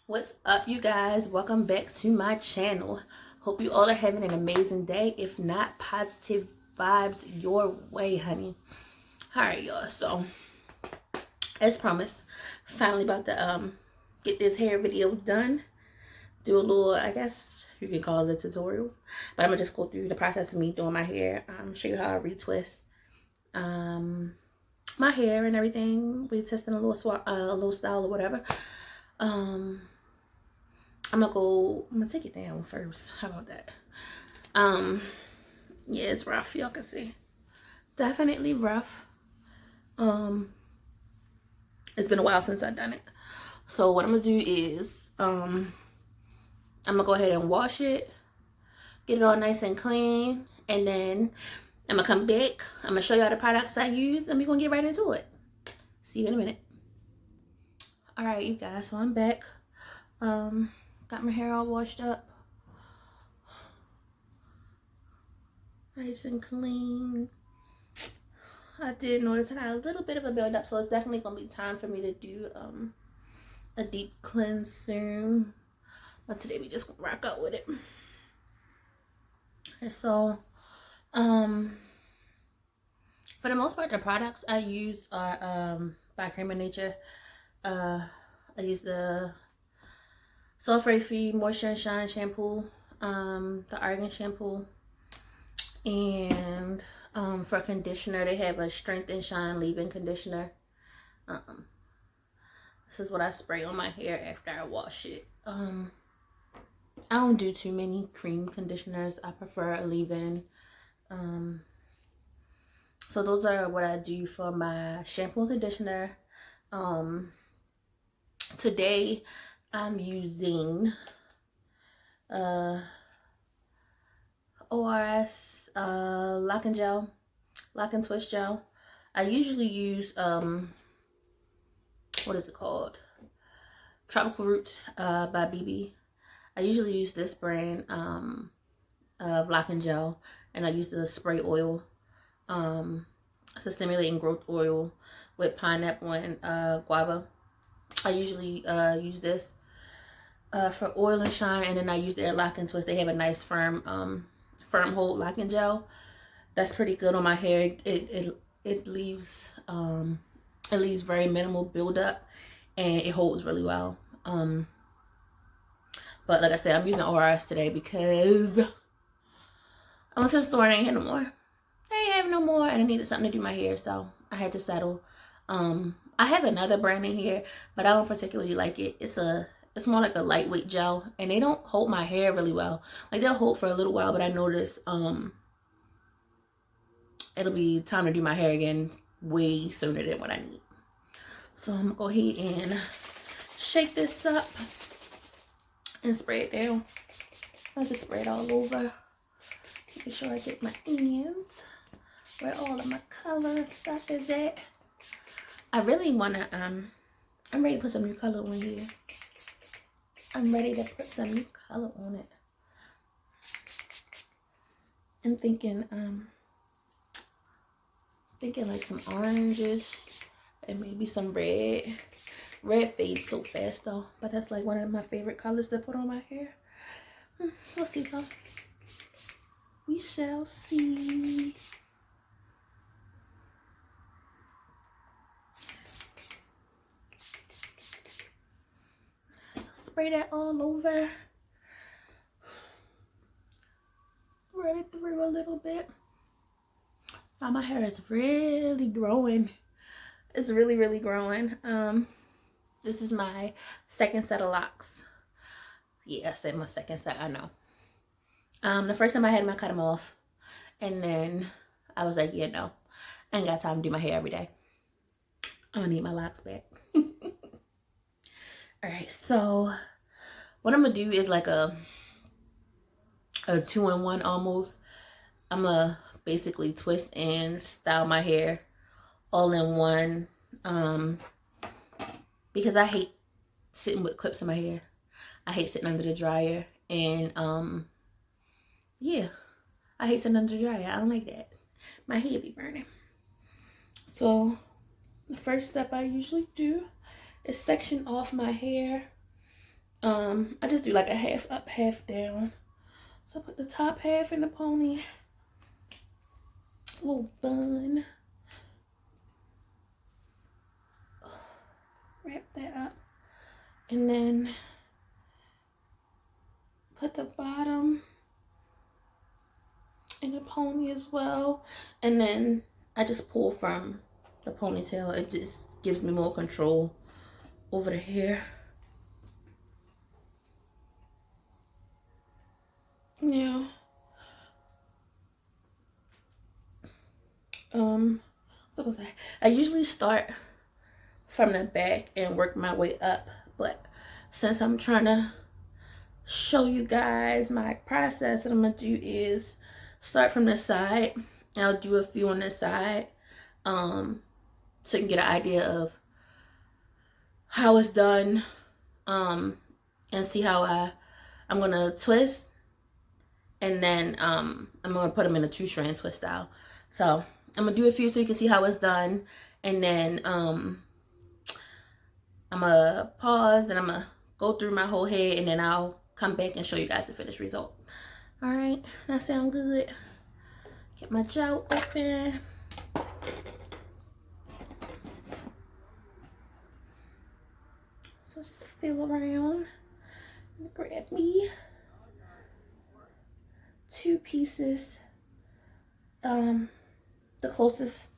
What's up, you guys? Welcome back to my channel. Hope you all are having an amazing day. If not, positive vibes your way, honey. All right, y'all. So, as promised, finally about to get this hair video done. Do a little, I guess you can call it a tutorial, but I'm gonna just go through the process of me doing my hair. Show you how I retwist my hair and everything. Retesting a little style or whatever. I'm gonna take it down first. How about that? Yeah, it's rough, y'all can see. Definitely rough. It's been a while since I've done it. So what I'm gonna do is I'm gonna go ahead and wash it, get it all nice and clean, and then I'm gonna come back. I'm gonna show y'all the products I use, and we're gonna get right into it. See you in a minute. All right, you guys, so I'm back. Got my hair all washed up. Nice and clean. I did notice I had a little bit of a buildup, so it's definitely gonna be time for me to do a deep cleanse soon. But today we just gonna rock out with it. And so, for the most part, the products I use are by Cream Nature. I use the sulfate-free Moisture and Shine shampoo, the argan shampoo, and for conditioner they have a Strength and Shine leave-in conditioner. This is what I spray on my hair after I wash it. I don't do too many cream conditioners. I prefer a leave-in. So those are what I do for my shampoo and conditioner. Today I'm using ORS lock and twist gel. I usually use what is it called? Tropical Roots by BB. I usually use this brand of lock and gel, and I use the spray oil. It's a stimulating growth oil with pineapple and guava. I usually use this for oil and shine, and then I use their lock and twist. They have a nice firm hold lock and gel. That's pretty good on my hair. It leaves very minimal buildup, and it holds really well. But like I said, I'm using ORS today because I went to the store and I ain't had no more. I ain't have no more, and I needed something to do my hair, so I had to settle. I have another brand in here, but I don't particularly like it. It's more like a lightweight gel, and they don't hold my hair really well. Like, they'll hold for a little while, but I notice it'll be time to do my hair again way sooner than what I need. So I'm gonna go ahead and shake this up and spray it down. I'll just spray it all over. Making sure I get my ends where all of my color stuff is at. I really wanna I'm ready to put some new color on here. I'm ready to put some new color on it. I'm thinking like some oranges and maybe some red. Red fades so fast though, but that's like one of my favorite colors to put on my hair. We'll see though. We shall see. So spray that all over. Rub it through a little bit. Now my hair is really growing. It's really, really growing. This is my second set of locks. Yeah, I said my second set, I know. The first time I had them, I cut them off. And then I was like, yeah, no. I ain't got time to do my hair every day. I don't need my locks back. Alright, so what I'm going to do is like a 2-in-1 almost. I'm going to basically twist and style my hair all in one. Because I hate sitting with clips in my hair. I hate sitting under the dryer. And yeah, I hate sitting under the dryer. I don't like that. My hair be burning. So the first step I usually do is section off my hair I just do like a half up, half down. So I put the top half in the pony. A little bun. Wrap that up. And then put the bottom in the pony as well. And then I just pull from the ponytail. It just gives me more control over the hair. Yeah. So I usually start from the back and work my way up, but since I'm trying to show you guys my process, what I'm gonna do is start from the side. I'll do a few on the side, so you can get an idea of how it's done, and see how I'm gonna twist, and then I'm gonna put them in a 2-strand twist style. So I'm gonna do a few so you can see how it's done, and then I'm gonna pause and I'm gonna go through my whole head, and then I'll come back and show you guys the finished result. All right, that sound good. Get my gel open. So just feel around. Grab me 2 pieces, the closest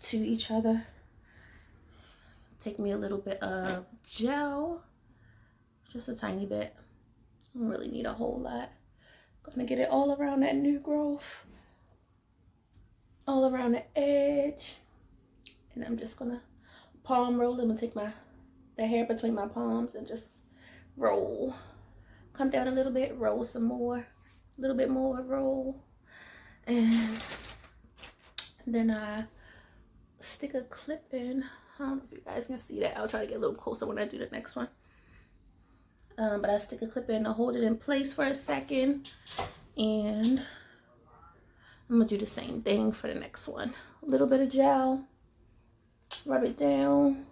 to each other. Take me a little bit of gel, just a tiny bit. I don't really need a whole lot. Gonna get it all around that new growth, all around the edge, and I'm just gonna palm roll. I'm gonna take the hair between my palms and just roll. Come down a little bit, roll some more, a little bit more, roll, and then I stick a clip in. I don't know if you guys can see that. I'll try to get a little closer when I do the next one. But I stick a clip in to hold it in place for a second, and I'm gonna do the same thing for the next one. A little bit of gel, rub it down,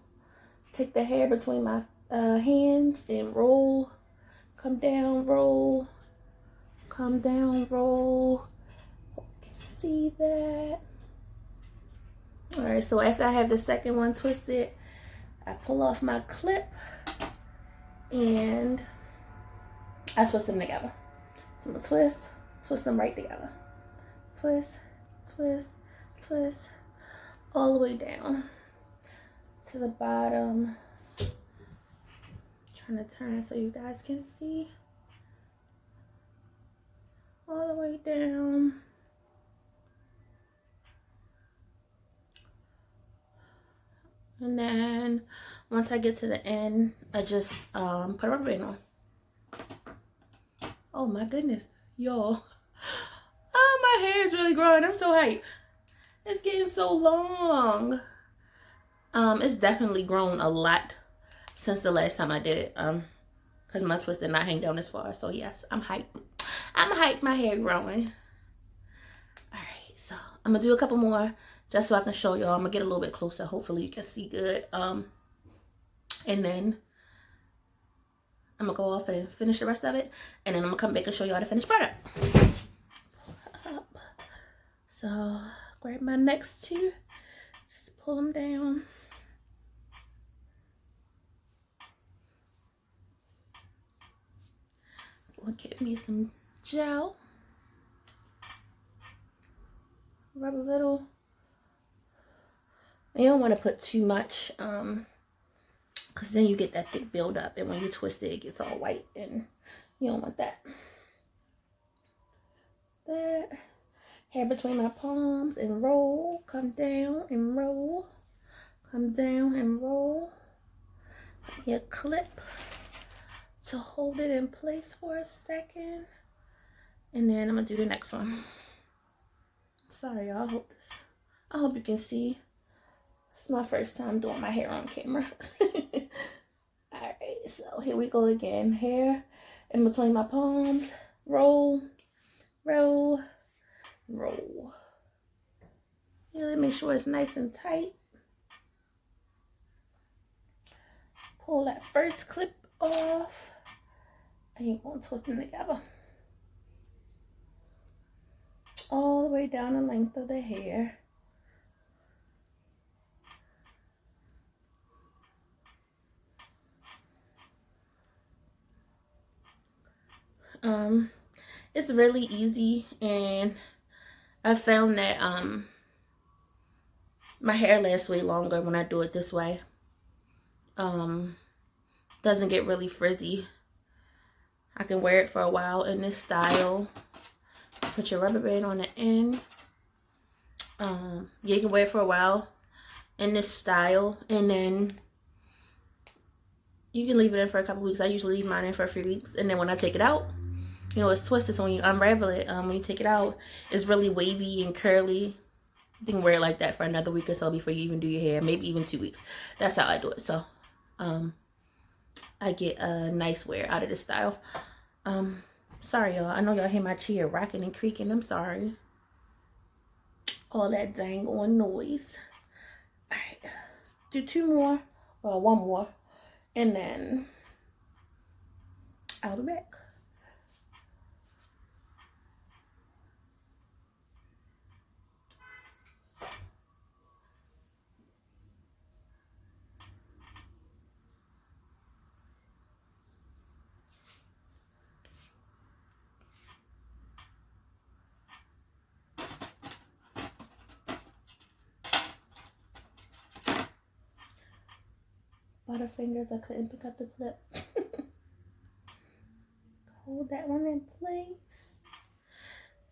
take the hair between my hands and roll. Come down, roll, come down, roll. You can see that. All right, so after I have the second one twisted, I pull off my clip and I twist them together. So I'm gonna twist them right together. Twist, twist, twist, all the way down to the bottom. Trying to turn so you guys can see. All the way down. And then once I get to the end, I just put a rubber band on. Oh my goodness, y'all. Oh, my hair is really growing. I'm so hyped. It's getting so long. It's definitely grown a lot since the last time I did it. Because my twist did not hang down as far. So yes, I'm hyped. I'm hyped. My hair growing. Alright, so I'm gonna do a couple more just so I can show y'all. I'm gonna get a little bit closer. Hopefully you can see good. And then I'm gonna go off and finish the rest of it, and then I'm gonna come back and show y'all the finished product. So grab my next 2, just pull them down. We'll get me some gel. Rub a little. You don't want to put too much, because then you get that thick buildup, and when you twist it, it gets all white, and you don't want that. Hair between my palms and roll, come down and roll, come down and roll. Give me a clip to hold it in place for a second, and then I'm gonna do the next one. Sorry y'all, I hope you can see. It's my first time doing my hair on camera. Alright, so here we go again. Hair in between my palms, roll, roll, roll. Really make sure it's nice and tight. Pull that first clip off. I ain't gonna twist them together. All the way down the length of the hair. It's really easy, and I found that my hair lasts way longer when I do it this way. Doesn't get really frizzy. I can wear it for a while in this style. Put your rubber band on the end. Yeah, you can wear it for a while in this style, and then you can leave it in for a couple weeks. I usually leave mine in for a few weeks, and then when I take it out, you know, it's twisted, so when you unravel it, when you take it out, it's really wavy and curly. You can wear it like that for another week or so before you even do your hair, maybe even 2 weeks. That's how I do it. So I get a nice wear out of this style. Sorry y'all, I know y'all hear my chair rocking and creaking. I'm sorry. All that dang on noise. All right, do 2 more, or 1 more, and then I'll be back. Butterfingers, I couldn't pick up the clip. Hold that one in place.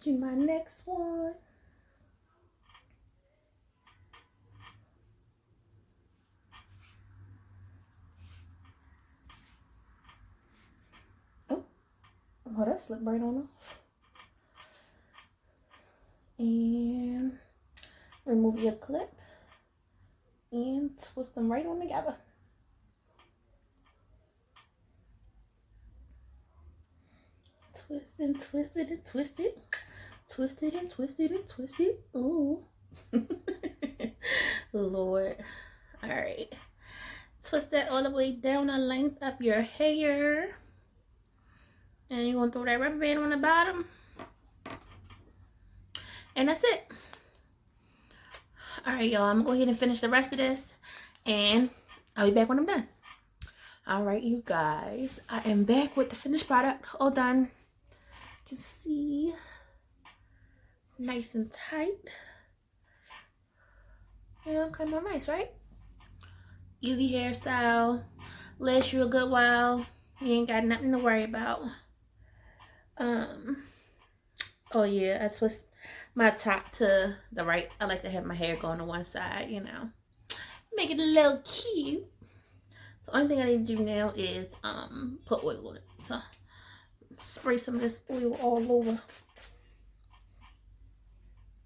Do my next one. Oh, that slipped right on off. And remove your clip and twist them right on together. Twist and twist it and twist it. Twist it and twist it and twist it. Ooh. Lord. Alright. Twist that all the way down the length of your hair. And you're going to throw that rubber band on the bottom. And that's it. Alright, y'all. I'm going to go ahead and finish the rest of this. And I'll be back when I'm done. Alright, you guys. I am back with the finished product. All done. You can see. Nice and tight. Yeah, kind of nice, right? Easy hairstyle. Lasts you a good while. You ain't got nothing to worry about. Oh yeah, I twist my top to the right. I like to have my hair going to one side, you know. Make it a little cute. So only thing I need to do now is put oil on it. So spray some of this oil all over.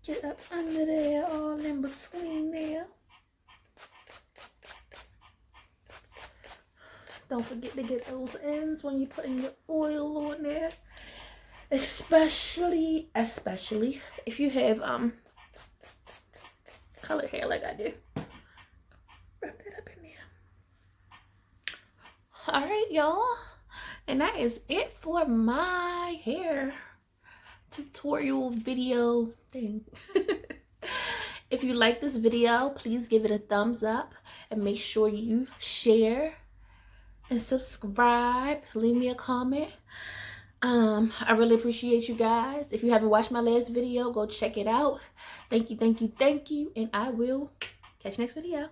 Get up under there, all in between there. Don't forget to get those ends when you're putting your oil on there. Especially if you have colored hair like I do. Wrap it up in there. Alright, y'all. And that is it for my hair tutorial video thing. If you like this video, please give it a thumbs up and make sure you share and subscribe. Leave me a comment. I really appreciate you guys. If you haven't watched my last video, go check it out. Thank you, and I will catch you next video.